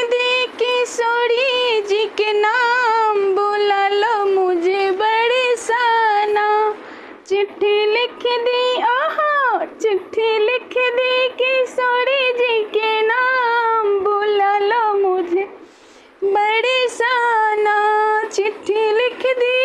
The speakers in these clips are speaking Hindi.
दी किशोरी जी के नाम, बुला लो मुझे बरसाना। चिट्ठी लिख दी, ओहो चिट्ठी लिख दी किशोरी जी के नाम, बुला लो मुझे बरसाना। चिट्ठी लिख दी,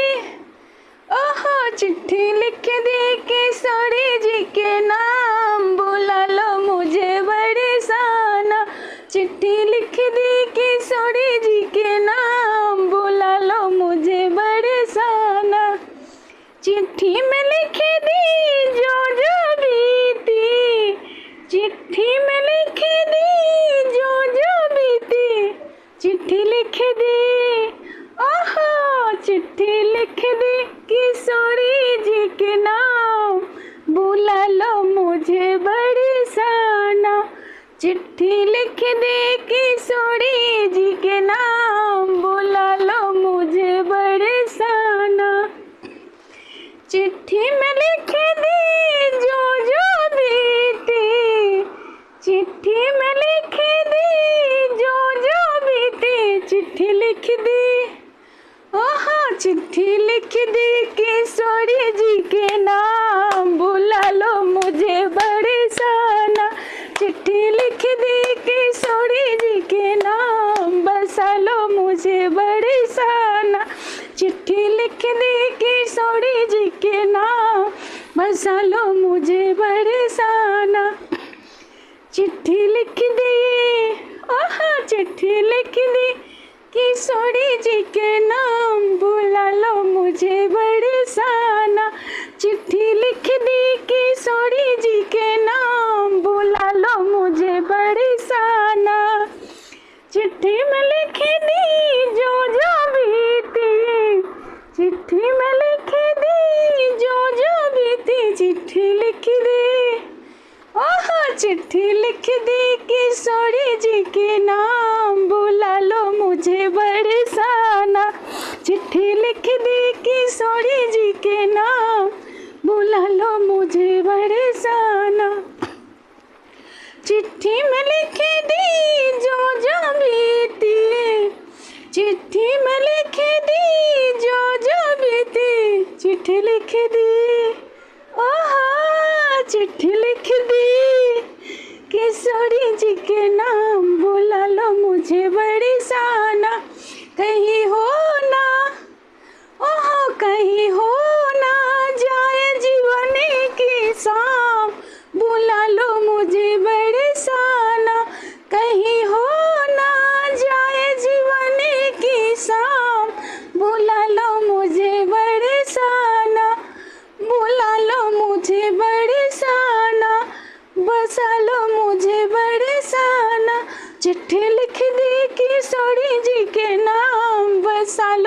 ओहो चिट्ठी लिख दी किशोरी जी के नाम, बुला लो मुझे बरसाना। चिट्ठी लिख दी किशोरी जी के नाम, बुला लो मुझे बरसाना। चिट्ठी में लिख दी जो जो बीती, चिट्ठी में लिख दी जो जो बीती। चिट्ठी लिख दी, ओहो चिट्ठी लिख दी किशोरी जी के नाम, बुला लो मुझे बरसाना। चिट्ठी लिख दी किशोरी जी के नाम, बुला लो मुझे बरसाना। चिट्ठी में लिख दी जो जो बीती, चिट्ठी में लिख दी जो जो बीती। चिट्ठी लिख दी, ओहो चिट्ठी लिख दी किशोरी जी के नाम, बुला लो मुझे बरसाना। चिट्ठी लिख दी किशोरी जी के नाम, बसा लो मुझे बरसाना। चिट्ठी लिख दी किशोरी जी के नाम, बसा लो मुझे बरसाना। चिट्ठी लिख दी, ओहो चिट्ठी लिख दी किशोरी जी के नाम, बुला लो मुझे बरसाना। चिट्ठी लिख दी किशोरी जी के नाम, बुला लो मुझे बरसाना। चिट्ठी में लिख दी जो जो बीती, चिट्ठी में लिख दी जो जो बीती। चिट्ठी लिख दी, ओहो चिट्ठी लिख दी किशोरी जी के नाम, बुला लो मुझे बरसाना। चिट्ठी लिख दी किशोरी जी के नाम, बुला लो मुझे बरसाना। चिट्ठी में लिख दी जो जो बीती, चिट्ठी में लिख दी जो जो बीती। चिट्ठी लिख दी, ओहो चिट्ठी लिख दी किशोरी जी के नाम, बुला लो मुझे बरसाना। कहीं हो ना, ओहो कहीं हो ना जाए जीवन की शाम, बुला लो मुझे बरसाना। कहीं हो ना जाए जीवन की शाम, बुला लो मुझे बरसाना। बुला लो मुझे बरसाना, बसा लो मुझे बरसाना। चिट्ठी लिख दी किशोरी जी के नाम, बसा लो